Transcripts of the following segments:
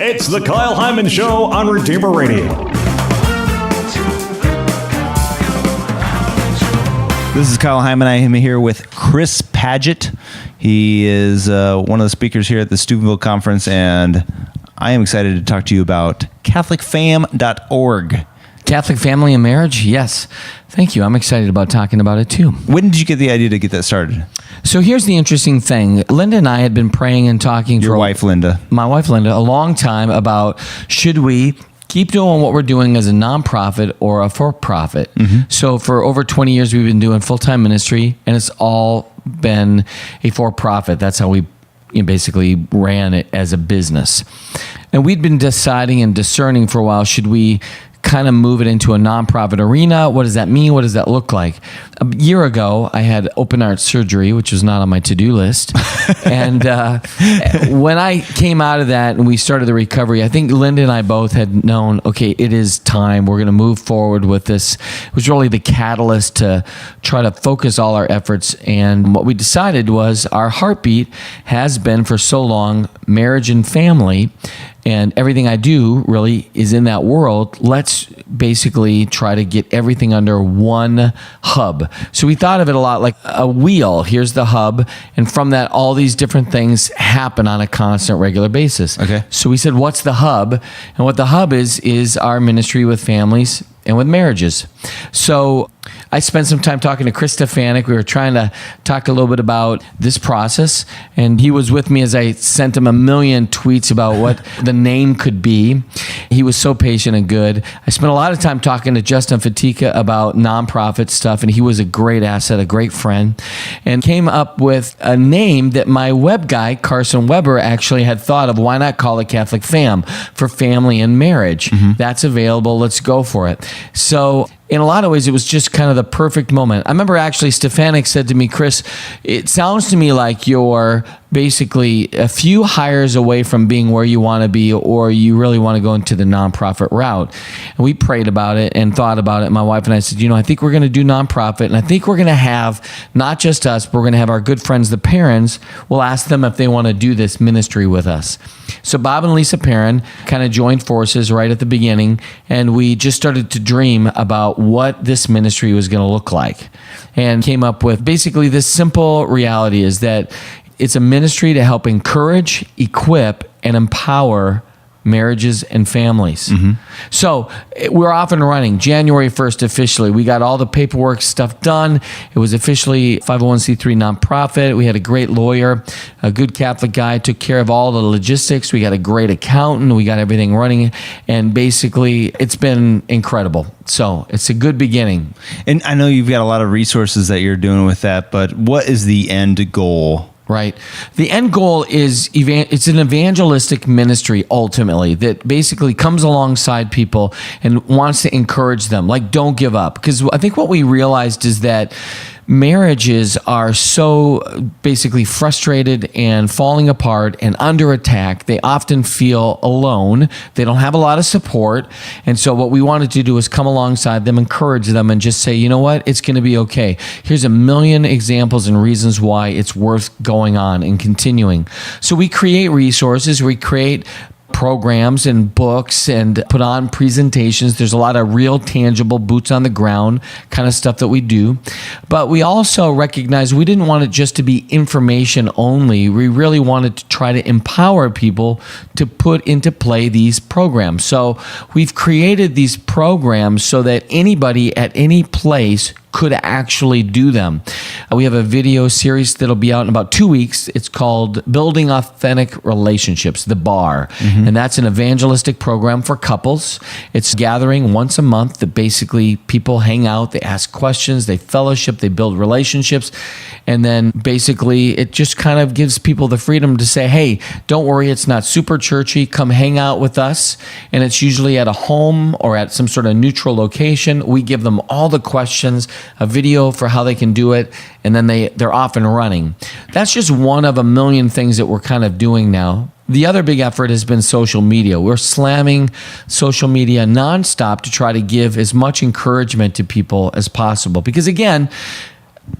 It's the Kyle Hyman Show on Redeemer Radio. This is Kyle Hyman. I am here with Chris Paget. He is one of the speakers here at the Steubenville Conference, and I am excited to talk to you about CatholicFam.org. Catholic family and marriage? Yes. Thank you. I'm excited about talking about it too. When did you get the idea to get that started? So here's the interesting thing. Linda and I had been praying and talking Your wife, Linda. My wife, Linda, a long time about should we keep doing what we're doing as a nonprofit or a for-profit. Mm-hmm. So for over 20 years, we've been doing full-time ministry, and it's all been a for-profit. That's how we basically ran it as a business. And we'd been deciding and discerning for a while, should we kind of move it into a nonprofit arena? What does that mean? What does that look like? A year ago, I had open heart surgery, which was not on my to-do list. And when I came out of that and we started the recovery, I think Linda and I both had known, okay, it is time. We're going to move forward with this. It was really the catalyst to try to focus all our efforts. And what we decided was our heartbeat has been for so long marriage and family. And everything I do really is in that world. Let's basically try to get everything under one hub. So we thought of it a lot like a wheel. Here's the hub. And from that, all these different things happen on a constant, regular basis. Okay. So we said, what's the hub? And what the hub is our ministry with families and with marriages. So I spent some time talking to Chris Stefanik. We were trying to talk a little bit about this process, and he was with me as I sent him a million tweets about what the name could be. He was so patient and good. I spent a lot of time talking to Justin Fatika about nonprofit stuff, and he was a great asset, a great friend, and came up with a name that my web guy, Carson Weber, actually had thought of. Why not call it Catholic Fam, for family and marriage? Mm-hmm. That's available. Let's go for it. So in a lot of ways, it was just kind of the perfect moment. I remember actually Stefanik said to me, Chris, it sounds to me like you're basically a few hires away from being where you want to be, or you really want to go into the nonprofit route. And we prayed about it and thought about it. My wife and I said, I think we're going to do nonprofit, and I think we're going to have not just us, but we're going to have our good friends, the Perrins. We'll ask them if they want to do this ministry with us. So Bob and Lisa Perrin kind of joined forces right at the beginning, and we just started to dream about what this ministry was going to look like, and came up with basically this simple reality is that it's a ministry to help encourage, equip, and empower marriages and families. Mm-hmm. So we're off and running. January 1st officially. We got all the paperwork stuff done. It was officially 501c3 nonprofit. We had a great lawyer, a good Catholic guy, took care of all the logistics. We got a great accountant. We got everything running. And basically, it's been incredible. So it's a good beginning. And I know you've got a lot of resources that you're doing with that, but what is the end goal? Right. The end goal is it's an evangelistic ministry ultimately that basically comes alongside people and wants to encourage them. Like, don't give up. Because I think what we realized is that marriages are so basically frustrated and falling apart and under attack. They often feel alone. They don't have a lot of support. And so what we wanted to do is come alongside them, encourage them, and just say, you know what? It's going to be okay. Here's a million examples and reasons why it's worth going on and continuing. So we create resources. We create programs and books and put on presentations. There's a lot of real tangible boots on the ground kind of stuff that we do. But we also recognize we didn't want it just to be information only. We really wanted to try to empower people to put into play these programs. So we've created these programs so that anybody at any place could actually do them. We have a video series that'll be out in about 2 weeks. It's called Building Authentic Relationships, the BAR. Mm-hmm. And that's an evangelistic program for couples. It's gathering once a month that basically people hang out, they ask questions, they fellowship, they build relationships. And then basically it just kind of gives people the freedom to say, hey, don't worry, it's not super churchy. Come hang out with us. And it's usually at a home or at some sort of neutral location. We give them all the questions, a video for how they can do it, and then they're off and running. That's just one of a million things that we're kind of doing now. The other big effort has been social media. We're slamming social media nonstop to try to give as much encouragement to people as possible. Because again,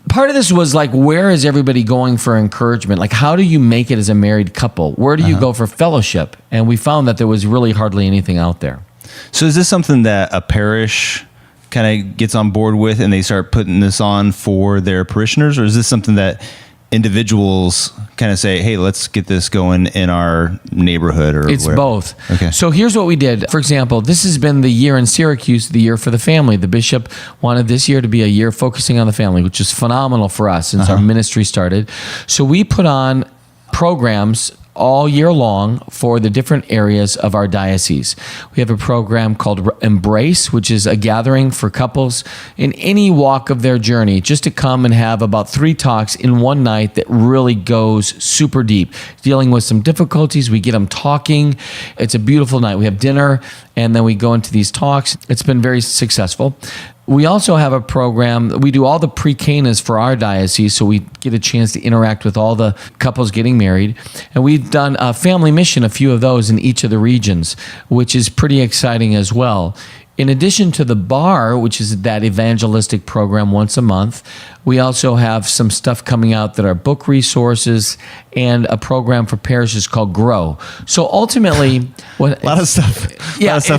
part of this was like, where is everybody going for encouragement? Like, how do you make it as a married couple? Where do you go for fellowship? And we found that there was really hardly anything out there. So is this something that a parish kind of gets on board with and they start putting this on for their parishioners? Or is this something that individuals kind of say, hey, let's get this going in our neighborhood? Or it's whatever? Both. Okay. So here's what we did. For example, this has been the year in Syracuse, the year for the family. The bishop wanted this year to be a year focusing on the family, which is phenomenal for us since our ministry started. So we put on programs all year long for the different areas of our diocese. We have a program called Embrace, which is a gathering for couples in any walk of their journey, just to come and have about 3 talks in one night that really goes super deep, dealing with some difficulties. We get them talking. It's a beautiful night. We have dinner, and then we go into these talks. It's been very successful. We also have a program. We do all the pre-Canas for our diocese, so we get a chance to interact with all the couples getting married. And we've done a family mission, a few of those in each of the regions, which is pretty exciting as well. In addition to the bar, which is that evangelistic program once a month, we also have some stuff coming out that are book resources and a program for parishes called Grow. So ultimately, a lot of stuff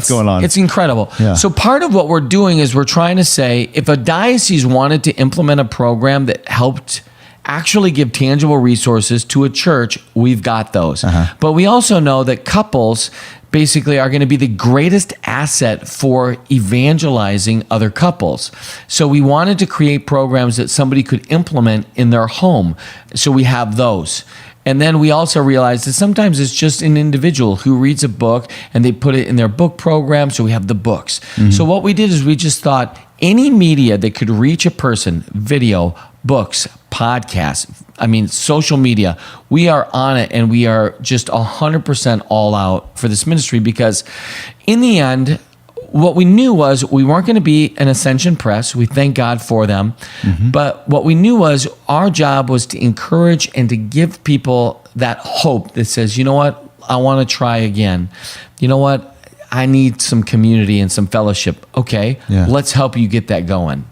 going on. It's incredible. Yeah. So part of what we're doing is we're trying to say, if a diocese wanted to implement a program that helped actually give tangible resources to a church, we've got those. But we also know that couples basically are going to be the greatest asset for evangelizing other couples. So we wanted to create programs that somebody could implement in their home. So we have those. And then we also realized that sometimes it's just an individual who reads a book and they put it in their book program. So we have the books. So what we did is we just thought any media that could reach a person, video, books, podcasts, social media, we are on it, and we are just 100% all out for this ministry, because in the end, what we knew was we weren't going to be an Ascension Press. We thank God for them. But what we knew was our job was to encourage and to give people that hope that says, you know what, I want to try again. You know what, I need some community and some fellowship. Okay, let's help you get that going.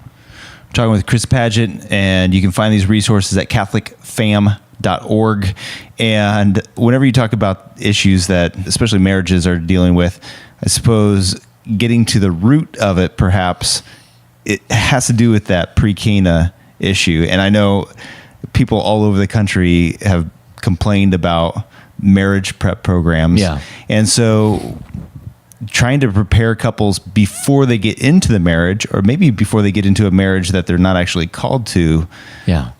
I'm talking with Chris Paget, and you can find these resources at catholicfam.org. And whenever you talk about issues that especially marriages are dealing with, I suppose getting to the root of it, perhaps it has to do with that pre-Cana issue. And I know people all over the country have complained about marriage prep programs. Yeah. And so trying to prepare couples before they get into the marriage, or maybe before they get into a marriage that they're not actually called to. Yeah.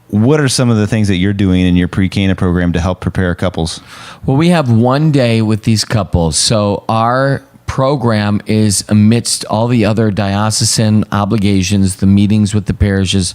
What are some of the things that you're doing in your pre-Cana program to help prepare couples? Well, we have one day with these couples. So our program is amidst all the other diocesan obligations, the meetings with the parishes,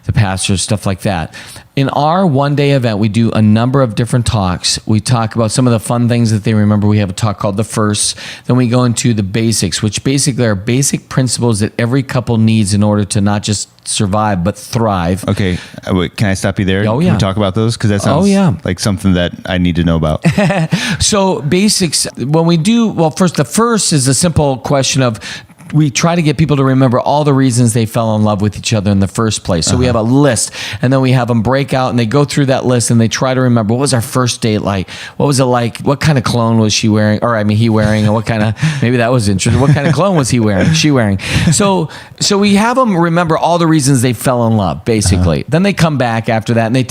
the pastors, stuff like that. In our one-day event, we do a number of different talks. We talk about some of the fun things that they remember. We have a talk called The First. Then we go into the basics, which basically are basic principles that every couple needs in order to not just survive, but thrive. Okay. Wait, can I stop you there? Oh, Can yeah. we talk about those? Because that sounds like something that I need to know about. So basics, when we do, well, first, the first is a simple question of, we try to get people to remember all the reasons they fell in love with each other in the first place. So we have a list, and then we have them break out and they go through that list and they try to remember, what was our first date like? What was it like? What kind of cologne was she wearing? He wearing? And what kind of, maybe that was interesting. What kind of cologne was he wearing? She wearing? So we have them remember all the reasons they fell in love, basically. Then they come back after that and they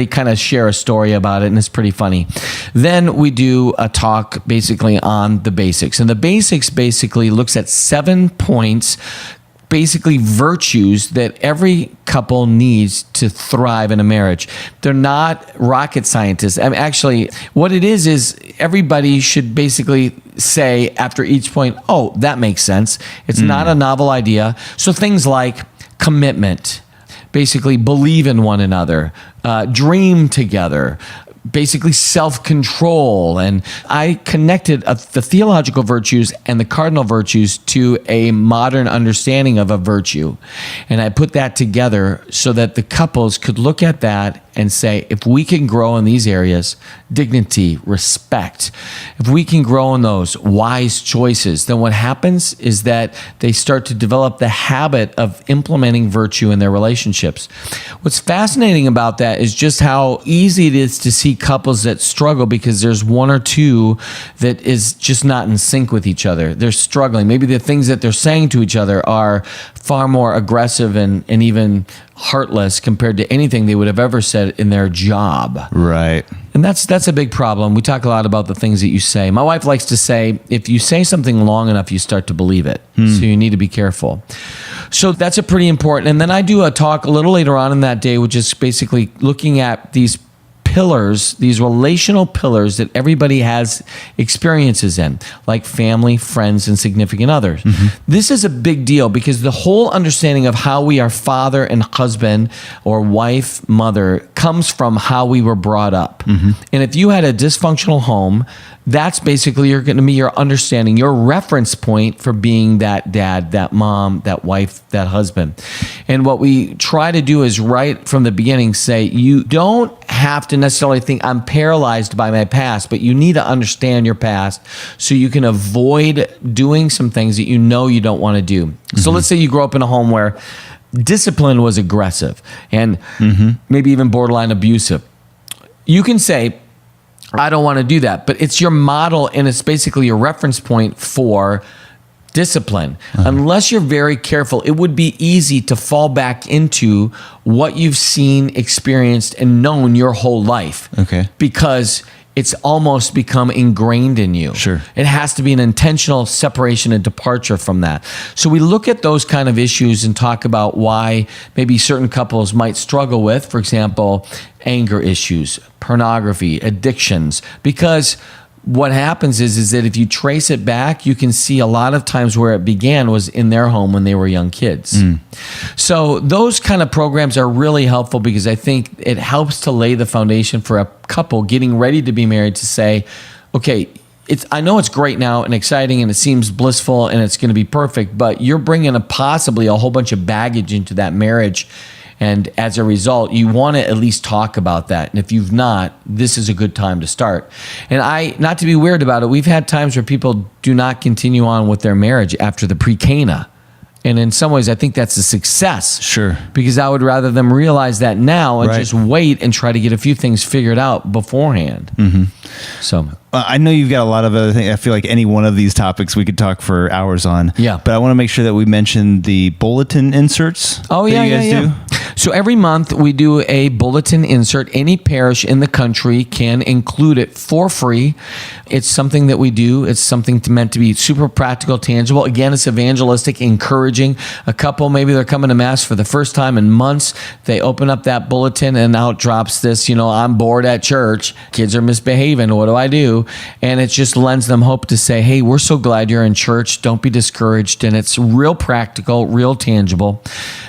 kind of share a story about it, and it's pretty funny. Then we do a talk basically on the basics. And the basics basically looks at 7 points, basically virtues that every couple needs to thrive in a marriage. They're not rocket scientists. Actually, what it is everybody should basically say after each point, oh, that makes sense. It's not a novel idea. So things like commitment, basically believe in one another, dream together, basically self-control. And I connected the theological virtues and the cardinal virtues to a modern understanding of a virtue. And I put that together so that the couples could look at that and say, if we can grow in these areas, dignity, respect, if we can grow in those wise choices, then what happens is that they start to develop the habit of implementing virtue in their relationships. What's fascinating about that is just how easy it is to see couples that struggle because there's one or two that is just not in sync with each other. They're struggling. Maybe the things that they're saying to each other are far more aggressive and even heartless compared to anything they would have ever said in their job. Right. And that's a big problem. We talk a lot about the things that you say. My wife likes to say, if you say something long enough, you start to believe it. So you need to be careful. So that's a pretty important. And then I do a talk a little later on in that day, which is basically looking at these pillars, these relational pillars that everybody has experiences in, like family, friends, and significant others. This is a big deal because the whole understanding of how we are father and husband or wife, mother comes from how we were brought up. And if you had a dysfunctional home, that's basically going to be your understanding, your reference point for being that dad, that mom, that wife, that husband. And what we try to do is right from the beginning say, you don't have to necessarily think I'm paralyzed by my past, but you need to understand your past so you can avoid doing some things that you know you don't want to do. So let's say you grow up in a home where discipline was aggressive and maybe even borderline abusive. You can say, I don't want to do that, but it's your model and it's basically your reference point for discipline. Unless you're very careful, it would be easy to fall back into what you've seen, experienced, and known your whole life. Okay. Because it's almost become ingrained in you. Sure. It has to be an intentional separation and departure from that. So we look at those kind of issues and talk about why maybe certain couples might struggle with, for example, anger issues, pornography, addictions, because what happens is that if you trace it back, you can see a lot of times where it began was in their home when they were young kids. So those kind of programs are really helpful because I think it helps to lay the foundation for a couple getting ready to be married to say, okay, I know it's great now and exciting and it seems blissful and it's going to be perfect, but you're bringing possibly a whole bunch of baggage into that marriage. And as a result, you want to at least talk about that. And if you've not, this is a good time to start. And not to be weird about it, we've had times where people do not continue on with their marriage after the pre-Cana. And in some ways, I think that's a success. Sure. Because I would rather them realize that now and Right. just wait and try to get a few things figured out beforehand. So I know you've got a lot of other things. I feel like any one of these topics we could talk for hours on. Yeah. But I want to make sure that we mention the bulletin inserts. Oh, that yeah, you guys do. So every month we do a bulletin insert. Any parish in the country can include it for free. It's something that we do. It's something meant to be super practical, tangible. Again, it's evangelistic, encouraging. A couple, maybe they're coming to Mass for the first time in months. They open up that bulletin and out drops this, I'm bored at church. Kids are misbehaving. What do I do? And it just lends them hope to say, hey, we're so glad you're in church. Don't be discouraged. And it's real practical, real tangible.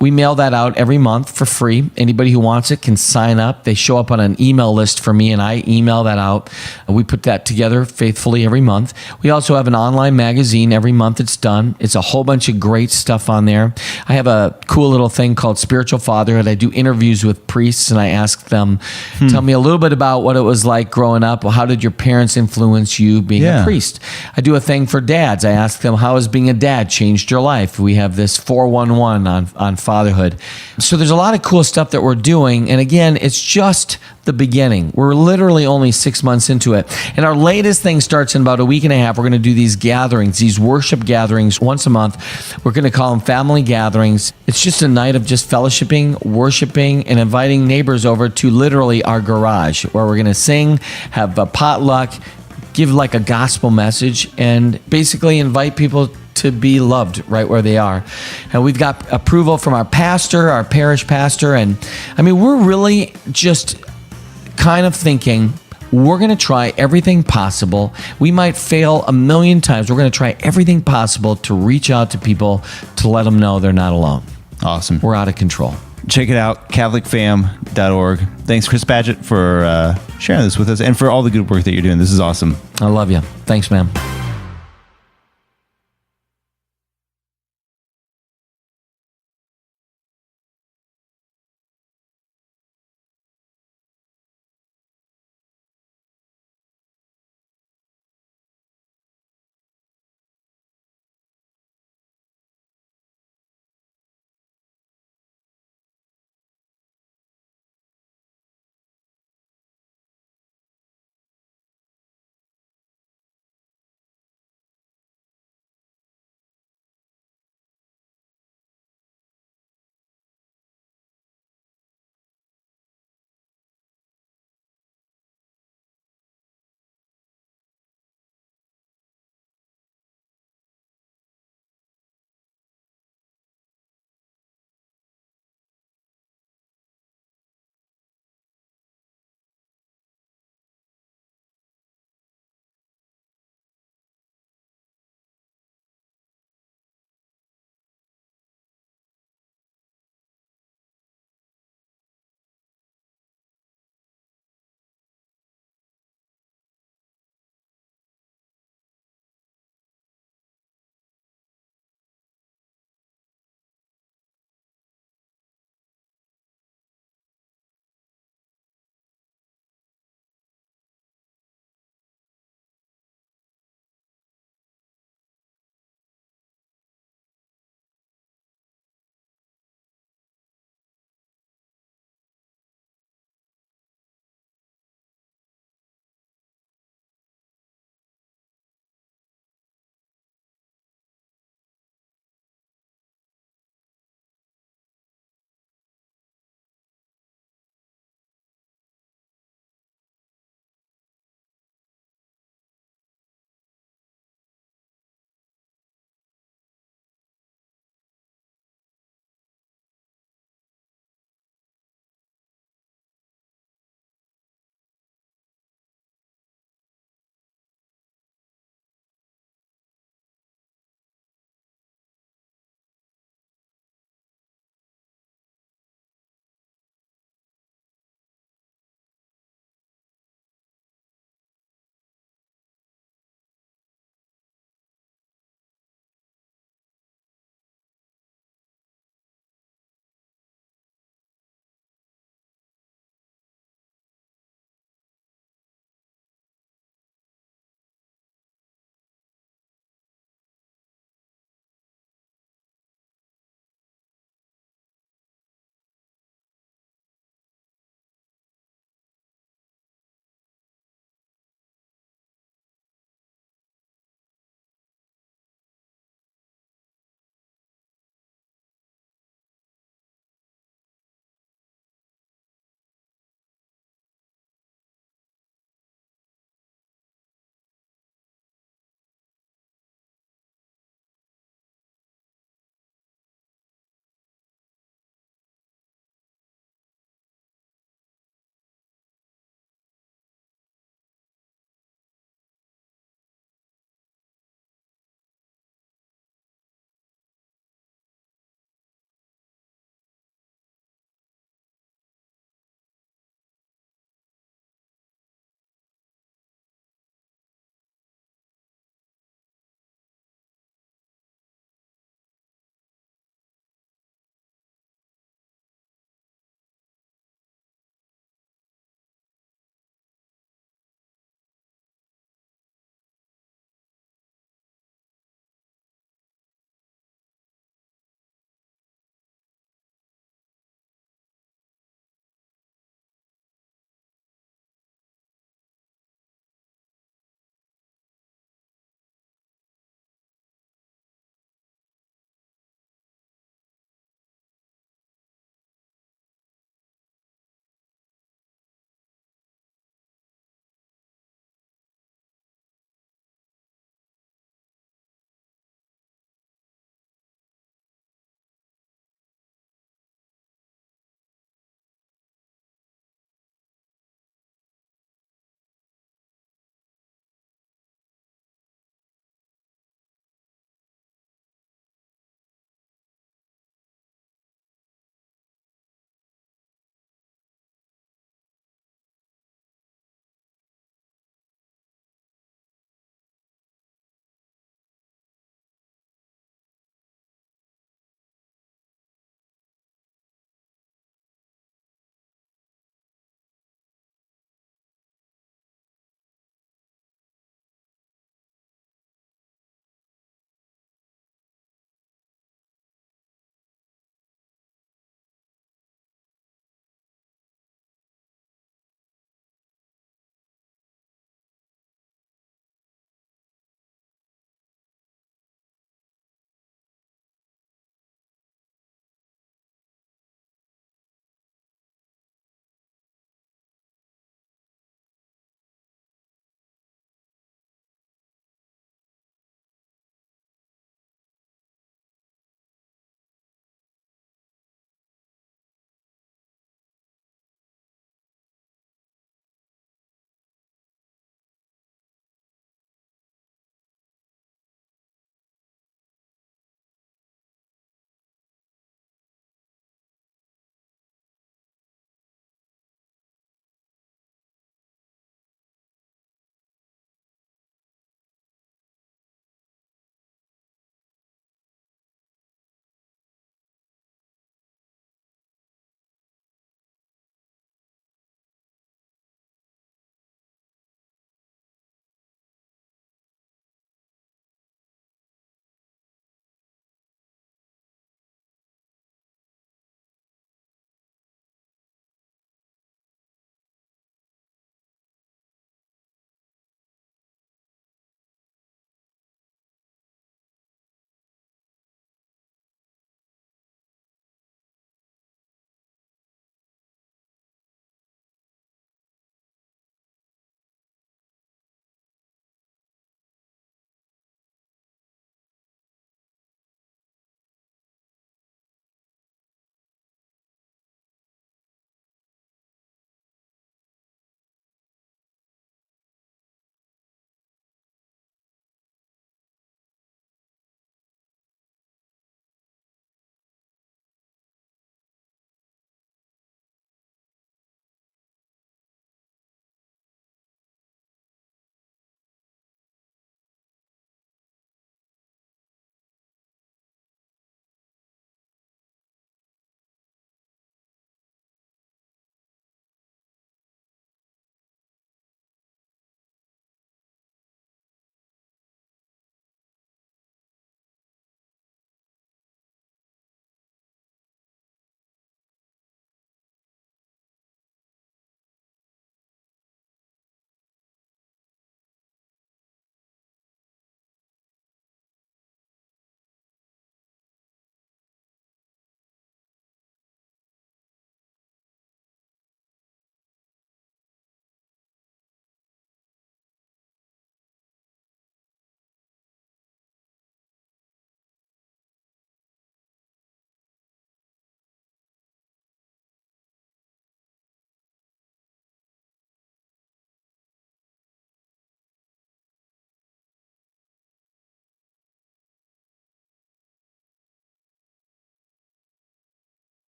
We mail that out every month for free. Anybody who wants it can sign up. They show up on an email list for me and I email that out. We put that together faithfully every month. We also have an online magazine. Every month it's done. It's a whole bunch of great stuff on there. I have a cool little thing called Spiritual Fatherhood. I do interviews with priests and I ask them, tell me a little bit about what it was like growing up. Well, how did your parents influence you being a priest? I do a thing for dads. I ask them, how has being a dad changed your life? We have this 411 on fatherhood. So there's a lot of cool stuff that we're doing. And again, it's just the beginning. We're literally only 6 months into it. And our latest thing starts in about a week and a half. We're going to do these gatherings, these worship gatherings once a month. We're going to call them family gatherings. It's just a night of just fellowshipping, worshiping, and inviting neighbors over to literally our garage where we're going to sing, have a potluck, give like a gospel message, and basically invite people to be loved right where they are. And we've got approval from our pastor, our parish pastor. And I mean, we're really just kind of thinking we're going to try everything possible. We might fail a million times. We're going to try everything possible to reach out to people to let them know they're not alone. Awesome. We're out of control. Check it out, catholicfam.org. Thanks, Chris Padgett, for sharing this with us and for all the good work that you're doing. This is awesome. I love you. Thanks, man.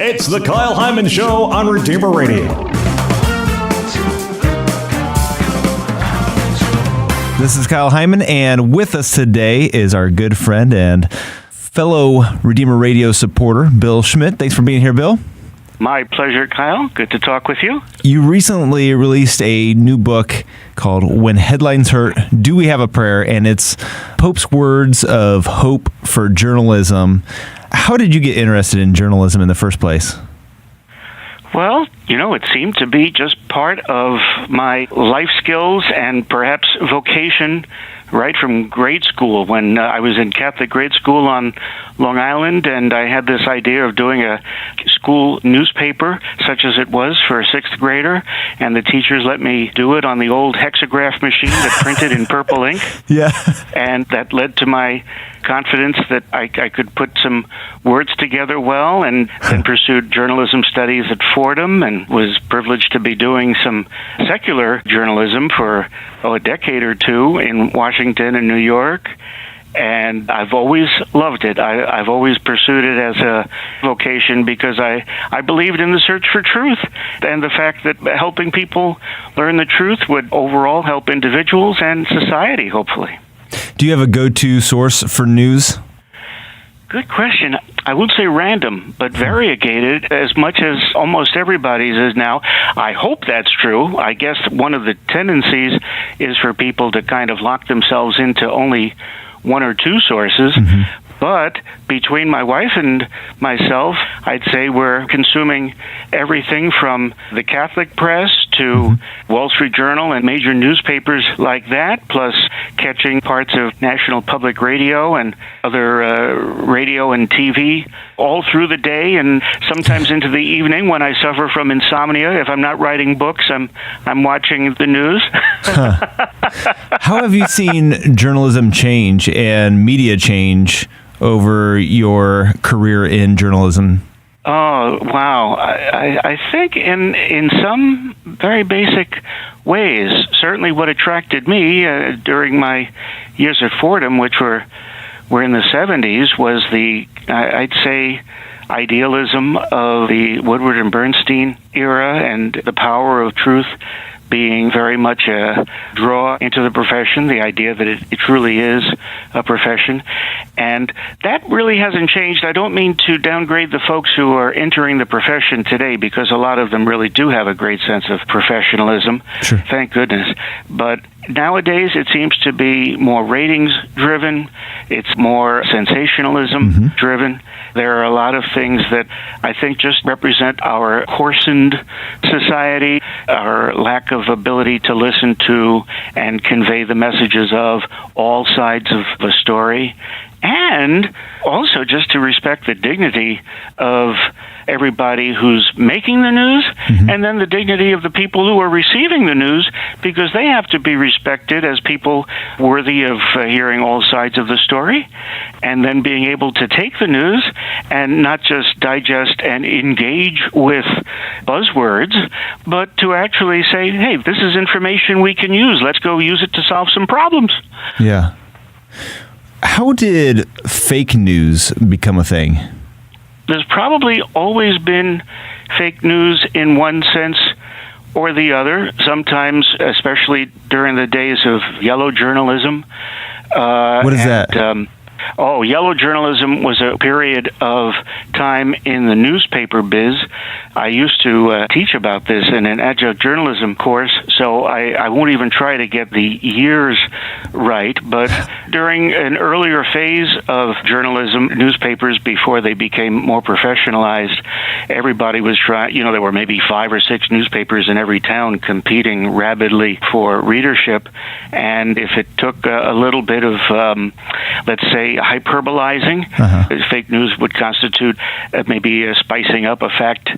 It's the Kyle Hyman Show on Redeemer Radio. This is Kyle Hyman, and with us today is our good friend and fellow Redeemer Radio supporter, Bill Schmitt. Thanks for being here, Bill. My pleasure, Kyle. Good to talk with you. You recently released a new book called When Headlines Hurt, Do We Have a Prayer? And it's Pope's Words of Hope for Journalism. How did you get interested in journalism in the first place? Well, it seemed to be just part of my life skills and perhaps vocation right from grade school when I was in Catholic grade school on Long Island, and I had this idea of doing a school newspaper, such as it was for a sixth grader, and the teachers let me do it on the old hexagraph machine that printed in purple ink. Yeah. And that led to my confidence that I could put some words together well, and then pursued journalism studies at Fordham and was privileged to be doing some secular journalism for a decade or two in Washington and New York. And I've always loved it. I've always pursued it as a vocation because I believed in the search for truth and the fact that helping people learn the truth would overall help individuals and society, hopefully. Do you have a go-to source for news? Good question. I would say random, but variegated as much as almost everybody's is now. I hope that's true. I guess one of the tendencies is for people to kind of lock themselves into only one or two sources. Mm-hmm. But between my wife and myself, I'd say we're consuming everything from the Catholic press to Wall Street Journal and major newspapers like that, plus catching parts of National Public Radio and other radio and TV all through the day and sometimes into the evening when I suffer from insomnia. If I'm not writing books, I'm watching the news. How have you seen journalism change and media change over your career in journalism? Oh, wow. I think in some very basic ways, certainly what attracted me during my years at Fordham, which were in the 70s, was the, I'd say, idealism of the Woodward and Bernstein era and the power of truth being very much a draw into the profession, the idea that it truly is a profession. And that really hasn't changed. I don't mean to downgrade the folks who are entering the profession today, because a lot of them really do have a great sense of professionalism. Sure. Thank goodness. But nowadays it seems to be more ratings-driven. It's more sensationalism-driven. There are a lot of things that I think just represent our coarsened society, our lack of ability to listen to and convey the messages of all sides of a story, and also just to respect the dignity of everybody who's making the news, and then the dignity of the people who are receiving the news, because they have to be respected as people worthy of hearing all sides of the story, and then being able to take the news and not just digest and engage with buzzwords, but to actually say, hey, this is information we can use. Let's go use it to solve some problems. Yeah. How did fake news become a thing? There's probably always been fake news in one sense or the other, sometimes, especially during the days of yellow journalism. What is that? Yellow journalism was a period of time in the newspaper biz. I used to teach about this in an adjunct journalism course, so I won't even try to get the years right. But during an earlier phase of journalism, newspapers, before they became more professionalized, everybody was trying, there were maybe 5 or 6 newspapers in every town competing rabidly for readership. And if it took a little bit of, let's say, hyperbolizing, fake news would constitute maybe spicing up a fact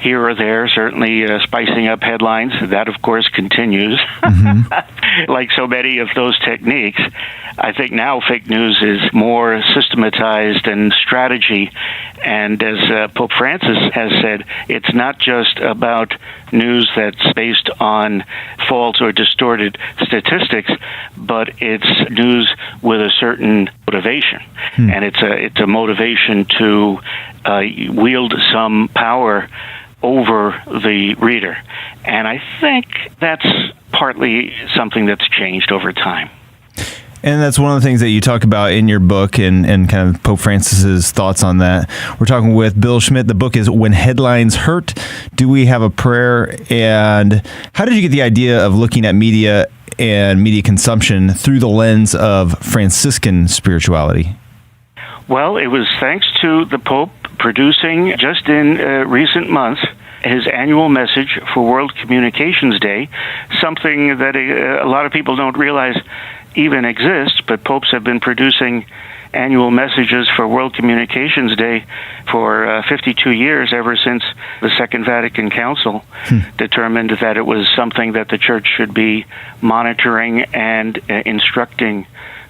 here or there, certainly spicing up headlines. That, of course, continues. Like so many of those techniques, I think now fake news is more systematized and strategy. And as Pope Francis has said, it's not just about news that's based on false or distorted statistics, but it's news with a certain motivation. And it's a motivation to wield some power over the reader. And I think that's partly something that's changed over time. And that's one of the things that you talk about in your book and kind of Pope Francis's thoughts on that. We're talking with Bill Schmitt. The book is When Headlines Hurt, Do We Have a Prayer? And how did you get the idea of looking at media and media consumption through the lens of Franciscan spirituality? Well, it was thanks to the Pope producing, just in recent months, his annual message for World Communications Day, something that a lot of people don't realize even exists, but popes have been producing annual messages for World Communications Day for 52 years, ever since the Second Vatican Council determined that it was something that the Church should be monitoring and instructing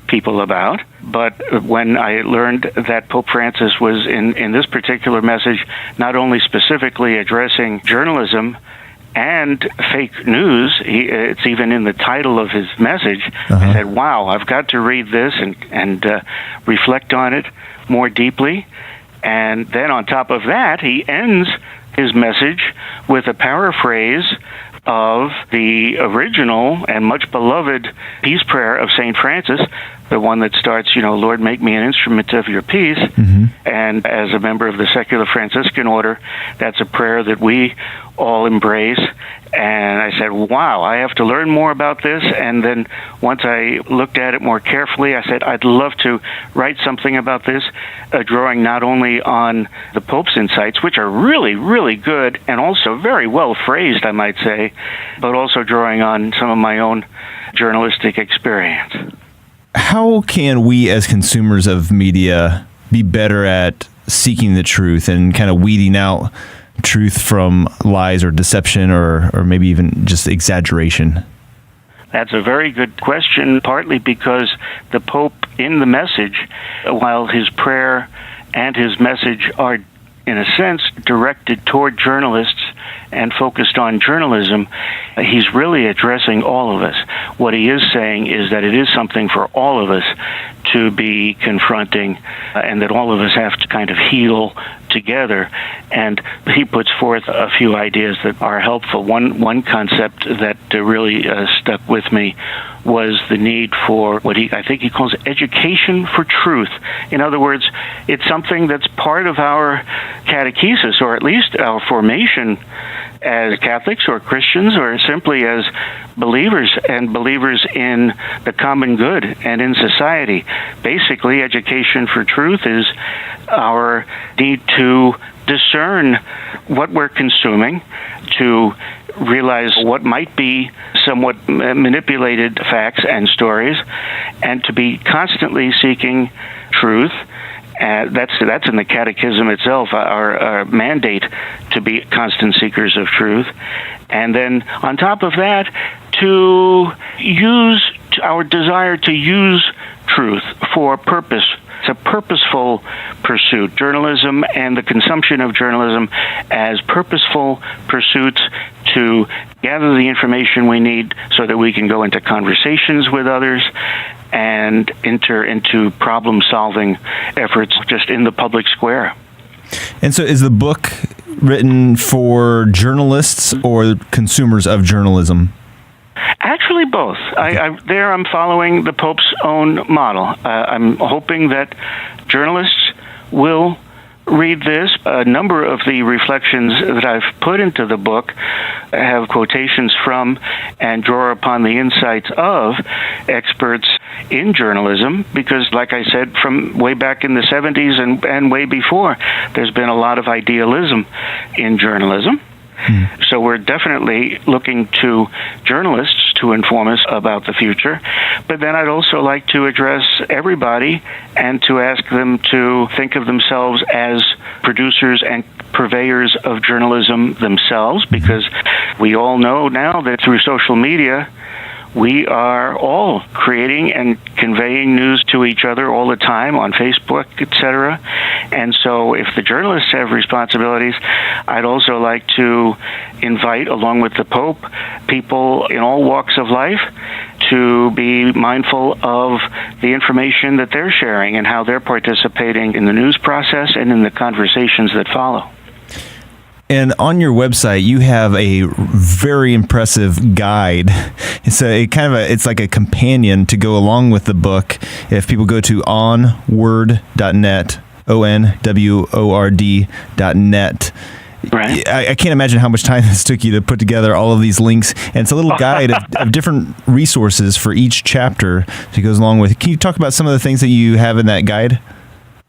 people about. But when I learned that Pope Francis was in this particular message not only specifically addressing journalism and fake news, it's even in the title of his message, I said, wow, I've got to read this and reflect on it more deeply. And then on top of that, he ends his message with a paraphrase of the original and much beloved peace prayer of St. Francis, the one that starts, Lord, make me an instrument of your peace. And as a member of the secular Franciscan order, that's a prayer that we all embrace. And I said, wow, I have to learn more about this. And then once I looked at it more carefully, I said, I'd love to write something about this, drawing not only on the Pope's insights, which are really, really good and also very well phrased, I might say, but also drawing on some of my own journalistic experience. How can we as consumers of media be better at seeking the truth and kind of weeding out truth from lies or deception or maybe even just exaggeration? That's a very good question, partly because the Pope in the message, while his prayer and his message are in a sense directed toward journalists and focused on journalism, he's really addressing all of us. What he is saying is that it is something for all of us to be confronting, and that all of us have to kind of heal together. And he puts forth a few ideas that are helpful. One concept that really stuck with me was the need for what I think he calls education for truth. In other words, it's something that's part of our catechesis, or at least our formation as Catholics or Christians, or simply as believers and believers in the common good and in society. Basically, education for truth is our need to discern what we're consuming, to realize what might be somewhat manipulated facts and stories, and to be constantly seeking truth. That's in the Catechism itself, our mandate to be constant seekers of truth. And then on top of that, to use our desire to use truth for purpose. It's a purposeful pursuit. Journalism and the consumption of journalism as purposeful pursuits to gather the information we need so that we can go into conversations with others and enter into problem-solving efforts just in the public square. And so is the book written for journalists or consumers of journalism? Actually, both. I'm following the Pope's own model. I'm hoping that journalists will read this. A number of the reflections that I've put into the book have quotations from and draw upon the insights of experts in journalism, because, like I said, from way back in the 70s and way before, there's been a lot of idealism in journalism. So we're definitely looking to journalists to inform us about the future. But then I'd also like to address everybody and to ask them to think of themselves as producers and purveyors of journalism themselves, because we all know now that through social media, we are all creating and conveying news to each other all the time on Facebook, etc. And so if the journalists have responsibilities, I'd also like to invite, along with the Pope, people in all walks of life to be mindful of the information that they're sharing and how they're participating in the news process and in the conversations that follow. And on your website, you have a very impressive guide. It's like a companion to go along with the book. If people go to onword.net, onword.net, right. I can't imagine how much time this took you to put together all of these links. And it's a little guide of different resources for each chapter that goes along with it. Can you talk about some of the things that you have in that guide?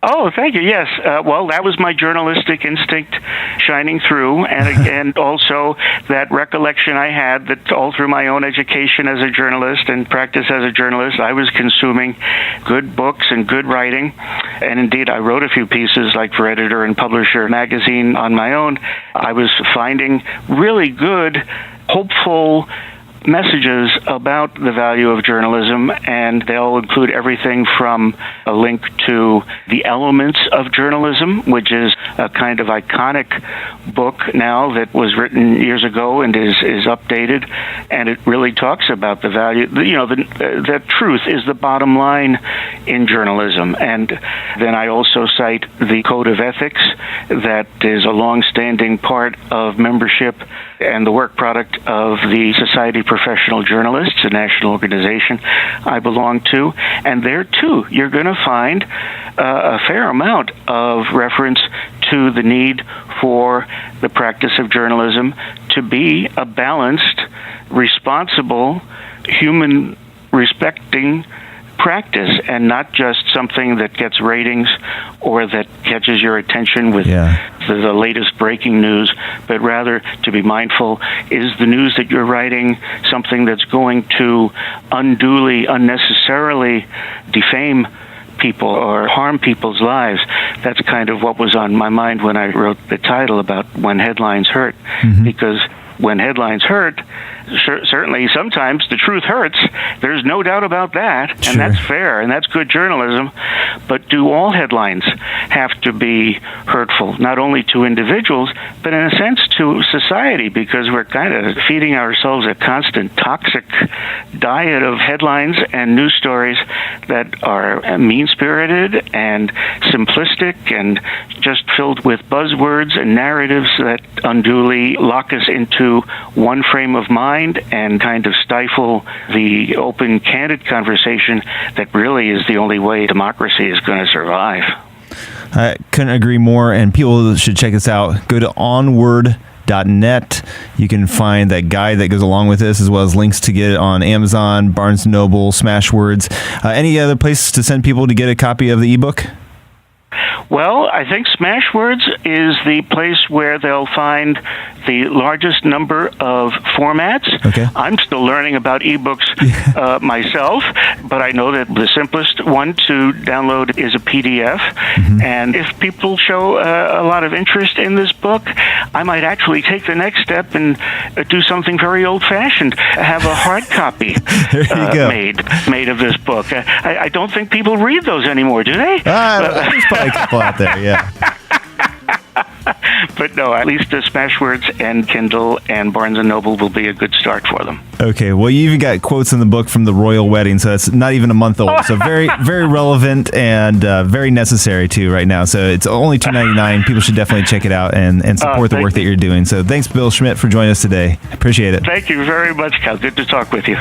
Oh, thank you. Yes. Well, that was my journalistic instinct shining through, and also that recollection I had that all through my own education as a journalist and practice as a journalist, I was consuming good books and good writing. And indeed, I wrote a few pieces like for Editor and Publisher magazine on my own. I was finding really good, hopeful messages about the value of journalism, and they'll include everything from a link to The Elements of Journalism, which is a kind of iconic book now that was written years ago and is updated, and it really talks about the value, that truth is the bottom line in journalism. And then I also cite the Code of Ethics that is a long-standing part of membership and the work product of the Society of Professional Journalists, a national organization I belong to. And there, too, you're going to find a fair amount of reference to the need for the practice of journalism to be a balanced, responsible, human-respecting practice, and not just something that gets ratings or that catches your attention with the latest breaking news, but rather to be mindful, is the news that you're writing something that's going to unduly, unnecessarily defame people or harm people's lives? That's kind of what was on my mind when I wrote the title about When Headlines Hurt, because when headlines hurt, certainly sometimes the truth hurts. There's no doubt about that, and that's fair, and that's good journalism. But do all headlines have to be hurtful, not only to individuals, but in a sense to society, because we're kind of feeding ourselves a constant toxic diet of headlines and news stories that are mean-spirited and simplistic and just filled with buzzwords and narratives that unduly lock us into one frame of mind and kind of stifle the open, candid conversation that really is the only way democracy is going to survive. I couldn't agree more, and people should check this out. Go to onward.net. You can find that guide that goes along with this, as well as links to get it on Amazon, Barnes & Noble, Smashwords. Any other place to send people to get a copy of the ebook? Well, I think Smashwords is the place where they'll find the largest number of formats. Okay. I'm still learning about ebooks myself, but I know that the simplest one to download is a PDF. And if people show a lot of interest in this book, I might actually take the next step and do something very old-fashioned, have a hard copy made of this book. I don't think people read those anymore, do they? There's probably a couple out there, yeah. But no, at least the Smashwords and Kindle and Barnes & Noble will be a good start for them. Okay, well, you even got quotes in the book from the royal wedding, so that's not even a month old. So very, very relevant and very necessary, too, right now. So it's only $2.99. People should definitely check it out and support the work that you're doing. So thanks, Bill Schmitt, for joining us today. Appreciate it. Thank you very much, Cal. Good to talk with you.